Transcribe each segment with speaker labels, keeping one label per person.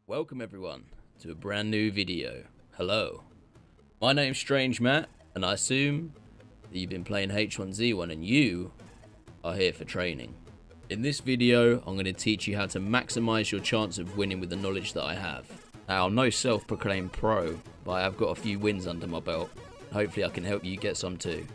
Speaker 1: Welcome everyone to a brand new video. Hello, my name's Strange Matt, and I assume that you've been playing H1Z1 and you are here for training. In this video, I'm going to teach you how to maximize your chance of winning with the knowledge that I have. Now, I'm no self-proclaimed pro, but I have got a few wins under my belt. Hopefully I can help you get some too.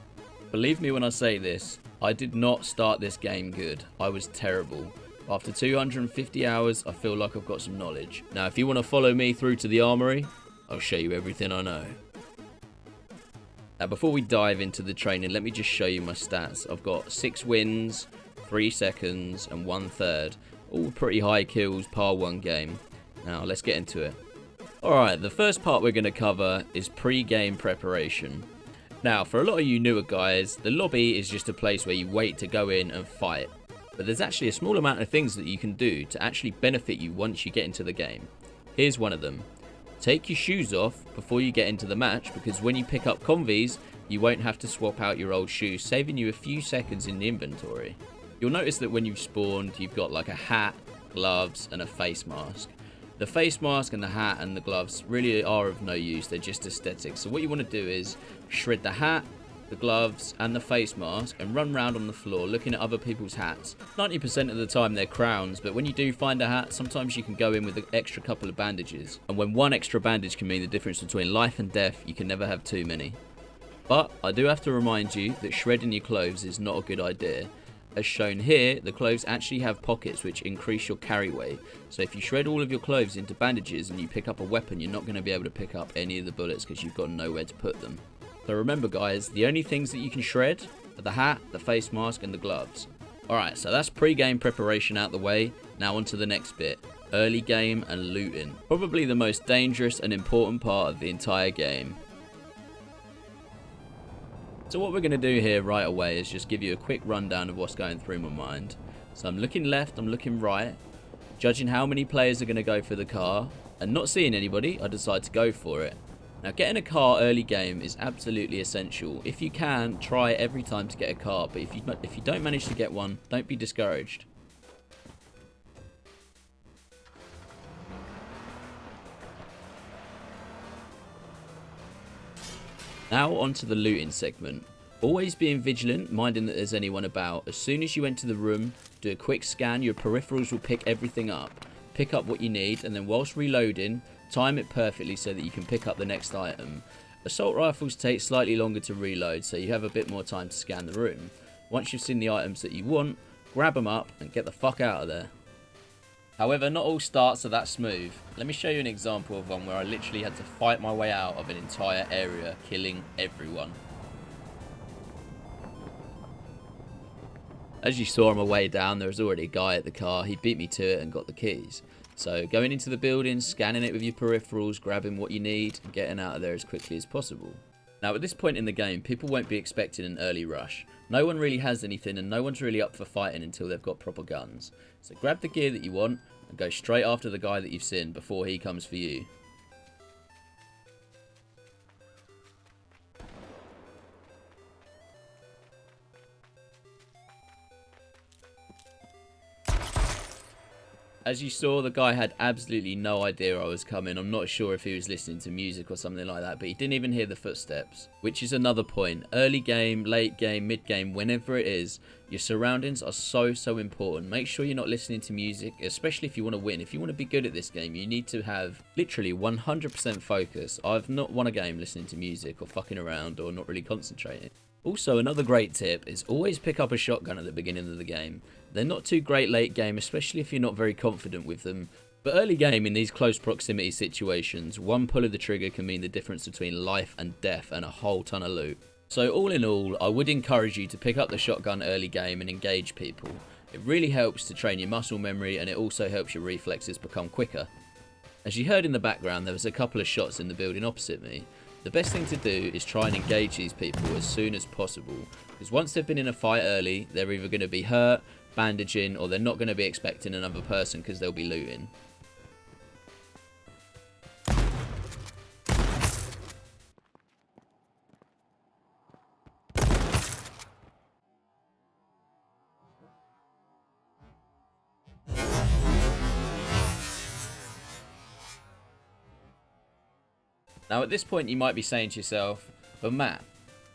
Speaker 1: Believe me when I say this, I did not start this game good. I was terrible. After 250 hours, I feel like I've got some knowledge. Now, if you want to follow me through to the armory, I'll show you everything I know. Now, before we dive into the training, let me just show you my stats. I've got 6 wins, 3 seconds, and 1/3. All pretty high kills, par 1 game. Now, let's get into it. Alright, the first part we're going to cover is pre-game preparation. Now, for a lot of you newer guys, the lobby is just a place where you wait to go in and fight. But there's actually a small amount of things that you can do to actually benefit you once you get into the game. Here's one of them. Take your shoes off before you get into the match, because when you pick up convies, you won't have to swap out your old shoes, saving you a few seconds in the inventory. You'll notice that when you've spawned, you've got like a hat, gloves, and a face mask. The face mask and the hat and the gloves really are of no use, they're just aesthetics. So what you want to do is shred the hat, the gloves and the face mask and run around on the floor looking at other people's hats. 90% of the time they're crowns, but when you do find a hat, sometimes you can go in with an extra couple of bandages. And when one extra bandage can mean the difference between life and death, you can never have too many. But I do have to remind you that shredding your clothes is not a good idea. As shown here, the clothes actually have pockets which increase your carry weight. So if you shred all of your clothes into bandages and you pick up a weapon, you're not going to be able to pick up any of the bullets because you've got nowhere to put them. So remember guys, the only things that you can shred are the hat, the face mask and the gloves. Alright, so that's pre-game preparation out the way. Now on to the next bit. Early game and looting. Probably the most dangerous and important part of the entire game. So what we're going to do here right away is just give you a quick rundown of what's going through my mind. So I'm looking left, I'm looking right, judging how many players are going to go for the car, and not seeing anybody, I decide to go for it. Now, getting a car early game is absolutely essential. If you can, try every time to get a car, but if you don't manage to get one, don't be discouraged. Now onto the looting segment. Always being vigilant, minding that there's anyone about. As soon as you enter the room, do a quick scan, your peripherals will pick everything up. Pick up what you need, and then whilst reloading, time it perfectly so that you can pick up the next item. Assault rifles take slightly longer to reload, so you have a bit more time to scan the room. Once you've seen the items that you want, grab them up and get the fuck out of there. However, not all starts are that smooth. Let me show you an example of one where I literally had to fight my way out of an entire area, killing everyone. As you saw on my way down, there was already a guy at the car. He beat me to it and got the keys. So going into the building, scanning it with your peripherals, grabbing what you need, and getting out of there as quickly as possible. Now at this point in the game, people won't be expecting an early rush. No one really has anything and no one's really up for fighting until they've got proper guns. So grab the gear that you want and go straight after the guy that you've seen before he comes for you. As you saw, the guy had absolutely no idea I was coming. I'm not sure if he was listening to music or something like that, but he didn't even hear the footsteps. Which is another point. Early game, late game, mid game, whenever it is, your surroundings are so important. Make sure you're not listening to music, especially if you want to win. If you want to be good at this game, you need to have literally 100% focus. I've not won a game listening to music or fucking around or not really concentrating. Also, another great tip is always pick up a shotgun at the beginning of the game. They're not too great late game, especially if you're not very confident with them. But early game in these close proximity situations, one pull of the trigger can mean the difference between life and death and a whole ton of loot. So all in all, I would encourage you to pick up the shotgun early game and engage people. It really helps to train your muscle memory and it also helps your reflexes become quicker. As you heard in the background, there was a couple of shots in the building opposite me. The best thing to do is try and engage these people as soon as possible, because once they've been in a fight early, they're either going to be hurt, bandaging, or they're not going to be expecting another person because they'll be looting. Now at this point you might be saying to yourself, but Matt,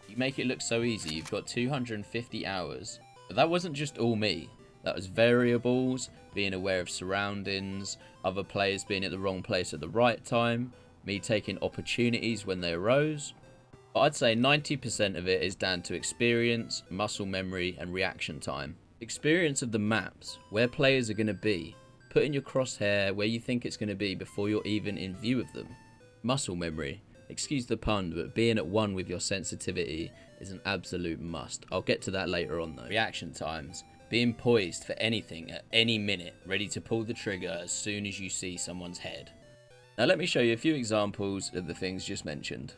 Speaker 1: you make it look so easy, you've got 250 hours. But that wasn't just all me. That was variables, being aware of surroundings, other players being at the wrong place at the right time, me taking opportunities when they arose. But I'd say 90% of it is down to experience, muscle memory, and reaction time. Experience of the maps, where players are going to be, putting your crosshair where you think it's going to be before you're even in view of them. Muscle memory, excuse the pun, but being at one with your sensitivity is an absolute must. I'll get to that later on though. Reaction times, being poised for anything at any minute, ready to pull the trigger as soon as you see someone's head. Now let me show you a few examples of the things just mentioned.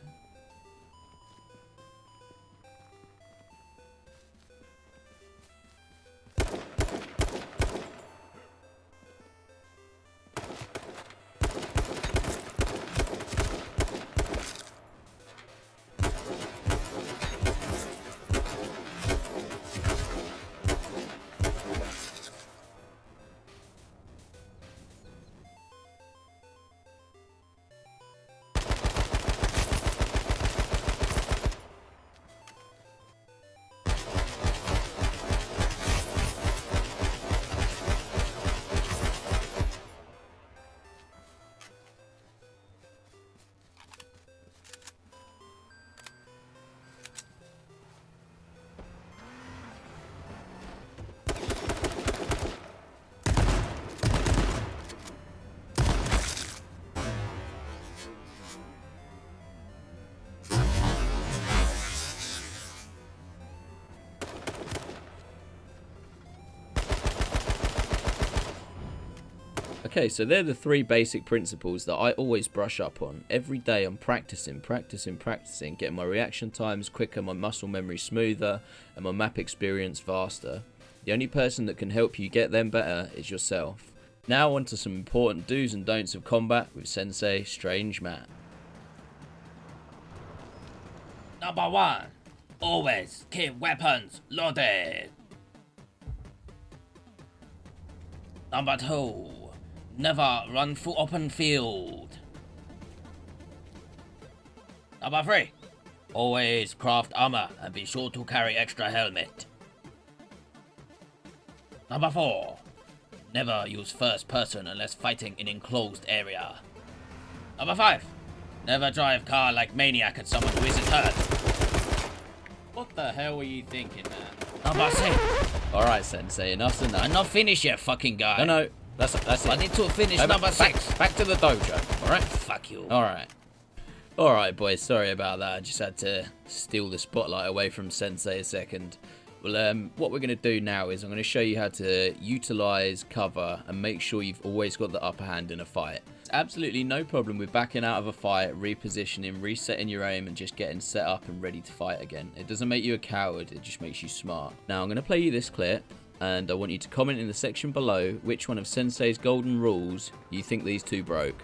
Speaker 1: Okay, so they're the three basic principles that I always brush up on. Every day I'm practicing, getting my reaction times quicker, my muscle memory smoother, and my map experience faster. The only person that can help you get them better is yourself. Now on to some important do's and don'ts of combat with Sensei Strange Matt.
Speaker 2: Number 1. Always keep weapons loaded. Number 2. Never run through open field. Number 3. Always craft armor and be sure to carry extra helmet. Number 4. Never use first person unless fighting in enclosed area. Number 5. Never drive car like maniac at someone who isn't hurt.
Speaker 1: What the hell were you thinking, man?
Speaker 2: Number 6.
Speaker 1: Alright, Sensei, enough's enough.
Speaker 2: I'm not finished yet, fucking guy.
Speaker 1: No, that's it.
Speaker 2: I need to finish number 6.
Speaker 1: Back to the dojo, alright?
Speaker 2: Fuck you.
Speaker 1: Alright, boys, sorry about that. I just had to steal the spotlight away from Sensei a second. Well, what we're going to do now is I'm going to show you how to utilize cover and make sure you've always got the upper hand in a fight. It's absolutely no problem with backing out of a fight, repositioning, resetting your aim, and just getting set up and ready to fight again. It doesn't make you a coward, it just makes you smart. Now, I'm going to play you this clip, and I want you to comment in the section below which one of Sensei's golden rules you think these two broke.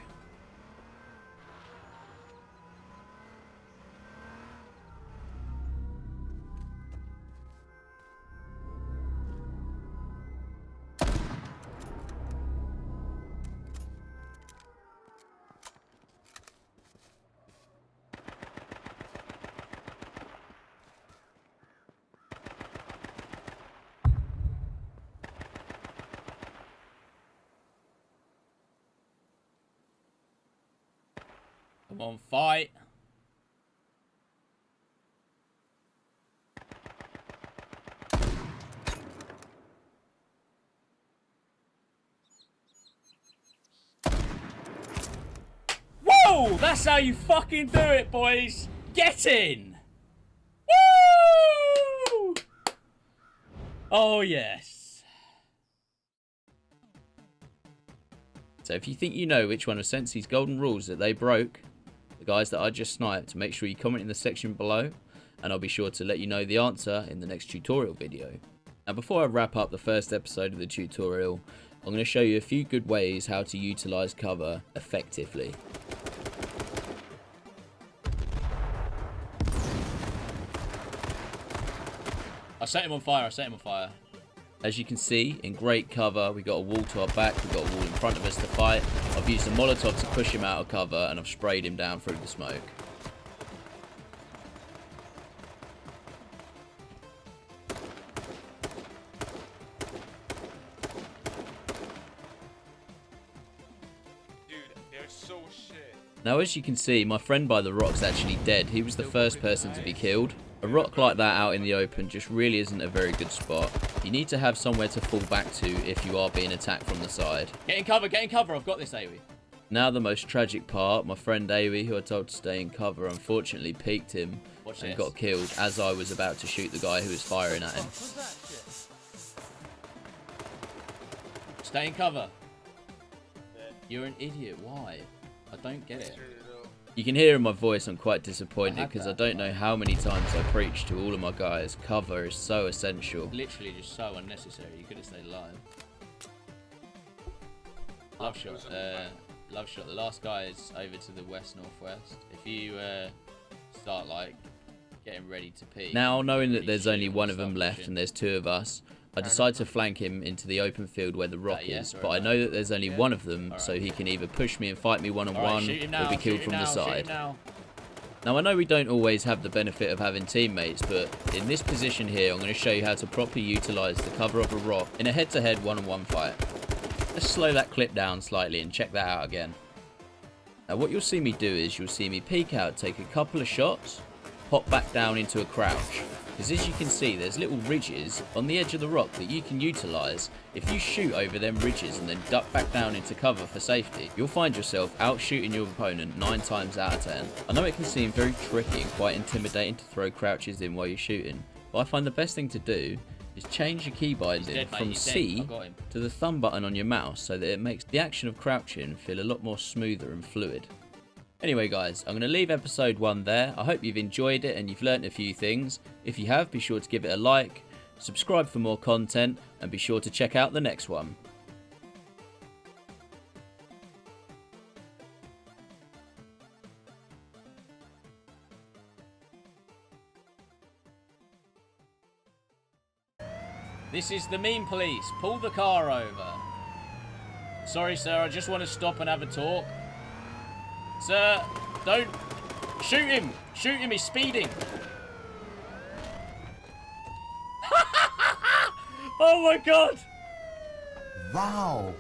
Speaker 2: Come on, fight. Whoa! That's how you fucking do it, boys. Get in. Woo! Oh, yes.
Speaker 1: So if you think you know which one of Sensei's golden rules that they broke, the guys that I just sniped, make sure you comment in the section below, and I'll be sure to let you know the answer in the next tutorial video. Now before I wrap up the first episode of the tutorial, I'm going to show you a few good ways how to utilize cover effectively.
Speaker 2: I set him on fire,
Speaker 1: As you can see, in great cover, we got a wall to our back, we got a wall in front of us to fight. I've used a Molotov to push him out of cover, and I've sprayed him down through the smoke.
Speaker 3: Dude, they're so shit.
Speaker 1: Now, as you can see, my friend by the rock's actually dead. He was the first person to be killed. A rock like that out in the open just really isn't a very good spot. You need to have somewhere to fall back to if you are being attacked from the side.
Speaker 2: Get in cover, get in cover. I've got this, Awi.
Speaker 1: Now the most tragic part, my friend Awi, who I told to stay in cover, unfortunately peeked him and got killed as I was about to shoot the guy who was firing at him.
Speaker 2: Stay in cover. You're an idiot. Why? I don't get it.
Speaker 1: You can hear in my voice I'm quite disappointed because I don't know how many times I preach to all of my guys. Cover is so essential.
Speaker 2: Literally just so unnecessary. You could have stayed alive. Love shot. Love shot. The last guy is over to the west-northwest. If you start like getting ready to peek.
Speaker 1: Now, knowing that there's only one of them left and there's two of us, I decide to flank him into the open field where the rock is, but I know that there's only one of them, so he can either push me and fight me one-on-one or be killed from the side. Now, I know we don't always have the benefit of having teammates, but in this position here, I'm going to show you how to properly utilise the cover of a rock in a head-to-head one-on-one fight. Let's slow that clip down slightly and check that out again. Now, what you'll see me do is you'll see me peek out, take a couple of shots, pop back down into a crouch. Because as you can see, there's little ridges on the edge of the rock that you can utilise. If you shoot over them ridges and then duck back down into cover for safety, you'll find yourself out shooting your opponent 9 times out of 10. I know it can seem very tricky and quite intimidating to throw crouches in while you're shooting, but I find the best thing to do is change your key binding from C to the thumb button on your mouse so that it makes the action of crouching feel a lot more smoother and fluid. Anyway guys, I'm going to leave episode 1 there. I hope you've enjoyed it and you've learnt a few things. If you have, be sure to give it a like, subscribe for more content, and be sure to check out the next one.
Speaker 2: This is the meme police. Pull the car over. Sorry, sir. I just want to stop and have a talk. Sir, don't shoot him. Shoot him. He's speeding. Oh my God.
Speaker 4: Wow.